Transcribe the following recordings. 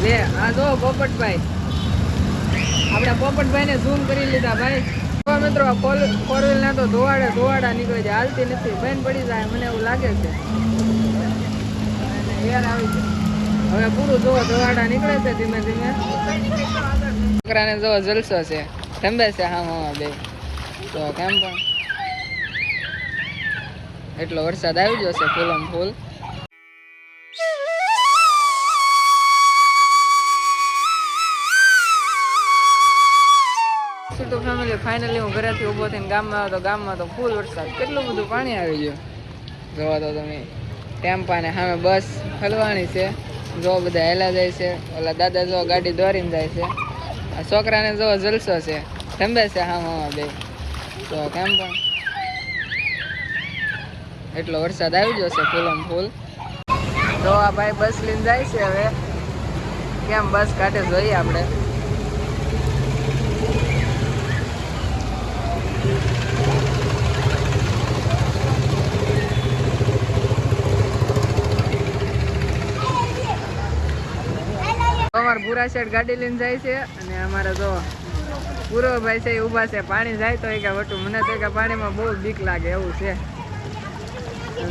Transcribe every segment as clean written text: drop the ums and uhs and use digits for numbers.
લે આ જો પોપટભાઈ, આપણે પોપટભાઈને ઝૂમ કરી લીધા ભાઈ. મિત્રો ફોર વ્હીલ ના તો ધોવાડા નીકળે છે, હાલતી નથી, બેન પડી જાય મને એવું લાગે છે. યાર આવી છે હવે પૂરું ધોવાડા નીકળે છે ધીમે ધીમે. છોકરાને જો જલસો છે, ઠંબે છે હા બે તો કેમ પણ એટલો વરસાદ આવી ગયો છે ફૂલમ ફૂલ. તો ફેમિલી ફાઇનલી હું ઘરેથી ઊભો થઈને ગામમાં આવ્યો તો ગામમાં તો ફૂલ વરસાદ, કેટલું બધું પાણી આવી ગયું જોવા તો તમે. ટેમ્પા ને સામે બસ હલવાની છે, જો બધા હેલા જાય છે. ઓલા દાદા જો ગાડી દોરીને જાય છે. આ છોકરાને જો જલસો છે, ઠંબે છે હા બે તો કેમ પણ એટલો વરસાદ આવી ગયો છે ફૂલમ ફૂલ. તો આ ભાઈ બસ લઈને જાય છે, હવે કેમ બસ કાઢે જોઈએ આપણે. અમારે પૂરા શેઠ ગાડી લઈને જાય છે અને અમારે જો પૂરો ભાઈ છે ઊભા છે. પાણી જાય તો કે વટું, મને તો કે પાણીમાં બહુ બીક લાગે એવું છે.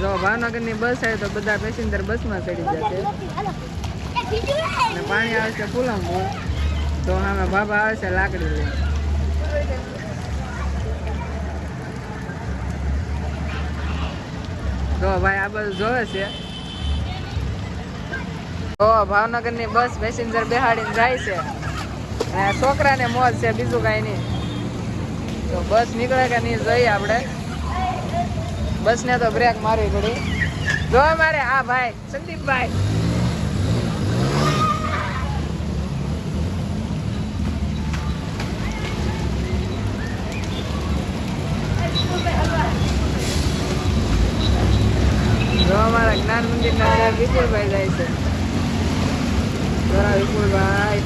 જો ભાવનગરની બસ આવે તો બધા પેસેન્જર બસમાં ચડી જશે અને પાણી આવે છે ફૂલમ ફૂલ. તો સામે બાબા આવે છે લાકડી લઈને. જો ભાઈ આ બધું જોવે છે. તો ભાવનગરની બસ પેસેન્જર બેહાડીને જાય છે અને છોકરાને મોજ છે, બીજું કાંઈ નહીં. તો બસ નીકળે કે નહીં જોઈએ આપણે. બસને તો બ્રેક મારવી પડી. જો મારે આ ભાઈ સંદીપભાઈ જો અમારા જ્ઞાન મંદિરના વિપુલભાઈ જાય છે. વિપુલભાઈ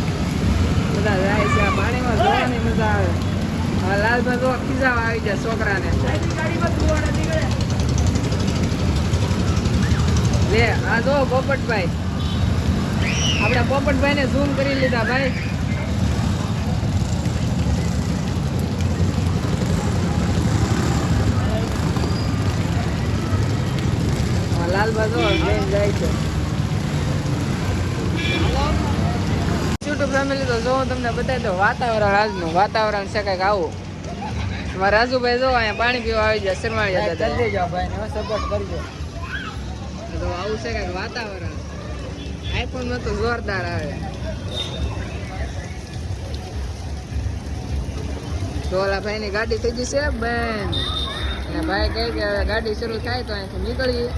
બધા જાય છે. આ પાણીમાં જોવાની મજા આવે. હવે લાલભાઈ જો ખીજાવા આવી જાય છોકરાને. લે આ જો પોપટભાઈ, આપણે પોપટભાઈને ઝૂમ કરી લીધા ભાઈ. લાલભાઈ જો જાય છે. યુટ્યુબ ફેમિલી તો જો તમને બતાવી દો વાતાવરણ, આજનું વાતાવરણ છે કંઈક આવું. મારા રાજુભાઈ જો અહીંયા પાણી પીવા આવી જાય, શરમાળી જતા કરી દેજો ભાઈ ને સપોર્ટ કરજો. તો આવું છે કંઈક વાતાવરણ. આઈફોનમાં તો જોરદાર આવે. તો ઓલા ભાઈની ગાડી થઈ ગઈ છે બેન, અને ભાઈ કહે કે હવે ગાડી શરૂ થાય તો અહીંથી નીકળીએ.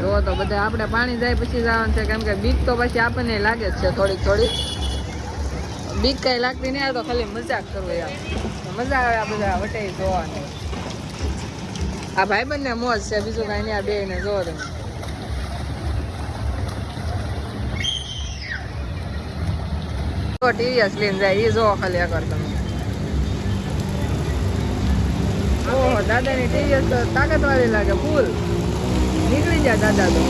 જો તો બધા આપણે પાણી જાય પછી જવાનું છે, કેમ કે બીક તો પછી આપણને લાગે જ છે થોડીક. બીક કઈ લાગતી નહીં, આવે તો ખાલી મજાક કરવો યાર, મજા આવે આ બધા વટે જોવાની. આ ભાઈબંધને મોજ છે, બીજું કાંઈ નહીં. આ બે ને જોવો તમે. ટીવીએસ લઈને જાય એ જોવો ખાલી એકવાર તમે. ઓહો દાદાની ટીવીએસ તો તાકાતવાળી લાગે ફૂલ. નીકળી જાય દાદા તો.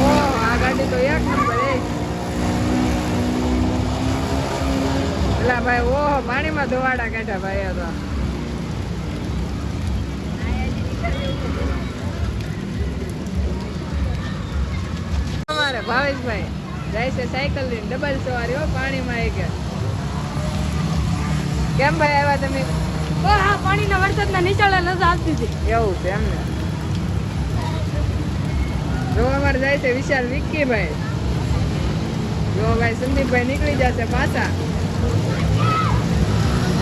ઓહ આ ગાડી તો એક નંબર. પેલા ભાઈ ઓહો પાણીમાં ધોવાડા કાઢ્યા ભાઈ. તો અમારે ભાવેશભાઈ જાય છે સાયકલ લઈને, ડબલ સવારી હો પાણીમાં. એ કે કેમ ભાઈ આવ્યા તમે? આ પાણીના વરસાદના નીચાળે નજર આવતી હતી. એવું છે એમને. જો અમારે જાય છે વિશાલ વિક્કીભાઈ. જો ભાઈ સંદીપભાઈ નીકળી જશે પાછા.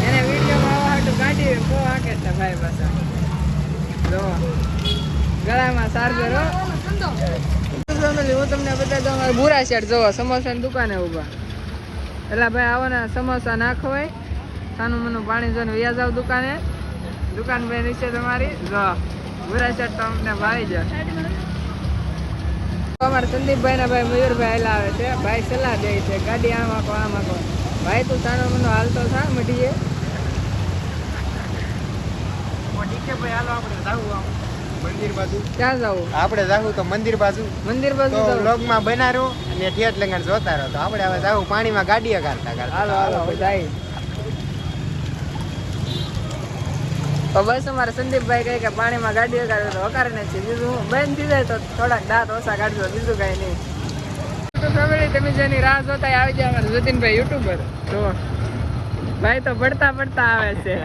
એને વિડીયોમાં આવવા હાટું કાઢી બહુ હાકે છે ભાઈ પાછા. જો ગળામાં ચાર્જર હો. હું તમને બતાવી દઉં અમારે ભૂરા શેઠ જોવો સમોસાની દુકાને ઊભા. એટલે ભાઈ આવો ને સમોસા ના ખવાય, સાનું મનું પાણી જોઈને વ્યાજ આવ દુકાને. દુકાન ભાઈ નીચે તમારી જો ભૂરા શેઠ તો અમને ભાઈ જાય. અમારે સંદીપભાઈ ના ભાઈ મયુરભાઈ હેલા આવે છે. ભાઈ સલાહ દે છે ગાડી આમ આખો ભાઈ તું સાનો મનો હાલતો થા મટીએ. મંદિર બાજુ. ક્યાં જવું? આપણે જાવું તો મંદિર બાજુ. મંદિર બાજુ તો જવું? વ્લોગમાં બનારો અને ઠેઠ લગન જોતા રહો. તો આપણે હવે જાવું પાણીમાં ગાડીએ કાઢતા હાલો હાલો જાય. તો બસ અમારે સંદીપભાઈ કહે કે પાણીમાં ગાડીઓ કાઢો તો હકારે નથી. બીજું હું બંધ થઈ જાય તો થોડાક દાંત ઓછા કાઢજો, બીજું કઈ નહીં. તો ફેમિલી તમે જેની રાહ જોતા આવી જાય અમારે જતીનભાઈ યુટ્યુબર. તો ભાઈ તો પડતા પડતા આવે છે.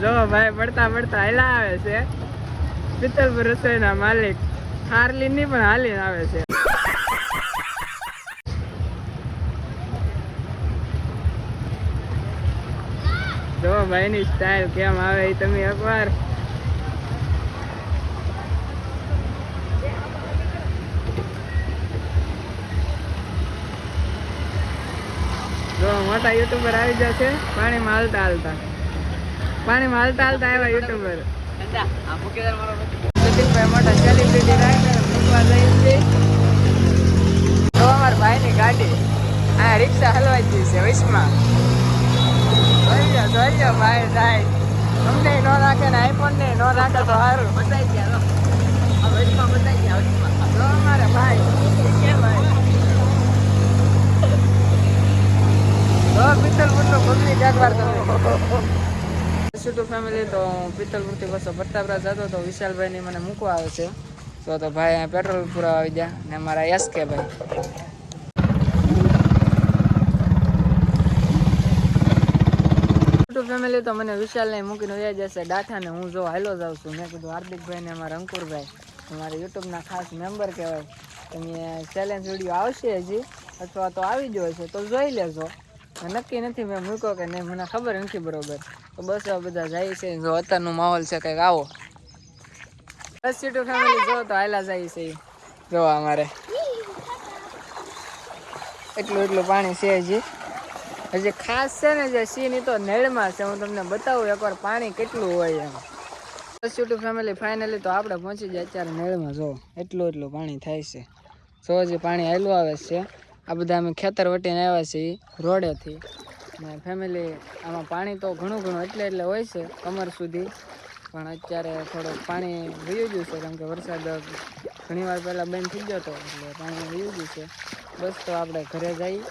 જો ભાઈ પડતા પડતા હેલા આવે છે. પિત્તલપુર રસોઈના માલિક હારલી ની પણ હાલીને આવે છે. જો ભાઈ ની સ્ટાઇલ કેમ આવે એ તમે એકવાર જો મોટા યુટ્યુબર આવી જશે પાણીમાં હાલતા હાલતા. પાણીમાં હાલતા હાલતા આવ્યા યુટ્યુબર. સતીશભાઈ મોટા સેલિબ્રિટી રાખે મૂકવા જઈએ છીએ. જો અમારા ભાઈની ગાડી આ રિક્ષા હલવાઈ ગઈ છે વિશમાં. જોઈ લો ભાઈ જાય. અમને નો રાખે ને આઈફોન ને નો રાખે તો સારું. બતાવી ગયા બતાવી ગયા. જો અમારે ભાઈ પિત્તલપુર નું પબ્લિક એકવાર તમે છૂટું ફેમિલી. તો પિત્તલપુરથી બસો પ્રતાપરા જતો તો વિશાલભાઈ ની મને મૂકવા આવે છે. તો ભાઈ અહીંયા પેટ્રોલ પૂરા આવી ગયા ને અમારા એસકે ભાઈ. ફેમિલી તો મને વિશાલ ને મૂકીને વયા જશે ડાઠા ને હું જો હાલો જાઉં છું. મેં કીધું હાર્દિકભાઈ ને અમારા અંકુરભાઈ અમારા યુટ્યુબના ખાસ મેમ્બર કહેવાય. તમે ચેલેન્જ વિડીયો આવશે હજી અથવા તો આવી ગયો છે તો જોઈ લેજો. નક્કી નથી મેં મૂક્યો કે નહીં, મને ખબર નથી બરોબર. તો બસ હવે બધા જાય છે. જો અત્યારનો માહોલ છે કંઈક આવો. બસ યુટ્યુબ ફેમિલી જો તો હાલા જાય છે. જોવા અમારે એટલું પાણી છે હજી ખાસ છે ને જે સી ની તો નેળમાં છે. હું તમને બતાવું એકવાર પાણી કેટલું હોય એમ. બસ યુટ્યુબ ફેમિલી ફાઇનલી તો આપણે પહોંચી જાય અત્યારે નેળમાં. જો એટલું પાણી થાય છે. જો હજી પાણી હાલું આવે છે. આ બધા અમે ખેતર વટીને આવ્યા છીએ રોડેથી. ને ફેમિલી આમાં પાણી તો ઘણું એટલે હોય છે કમર સુધી. પણ અત્યારે થોડુંક પાણી વયું ગયું છે કેમ કે વરસાદ ઘણી વાર પહેલાં બંધ થઈ ગયો હતો એટલે પાણી વયું ગયું છે. બસ તો આપણે ઘરે જઈએ.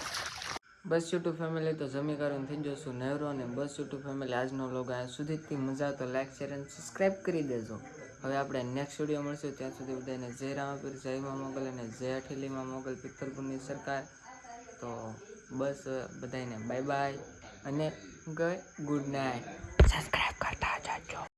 બસ યુટ્યુબ ફેમિલી તો જમી કરીને થઈ જશું નેવરો. અને બસ યુટ્યુબ ફેમિલી આજનો વ્લોગ આ સુધીથી મજા તો લાઈક શેર અને સબસ્ક્રાઈબ કરી દેજો. હવે આપણે નેક્સ્ટ વિડીયો મળશું. ત્યાં સુધી બધાને જય રામાપીર, જય મા મોગલ અને જય અઠેલીમાં મોગલ પિત્તલપુરની સરકાર. તો બસ બધાને બાય બાય અને ગુડ નાઇટ. સબસ્ક્રાઈબ કરતા જાજો.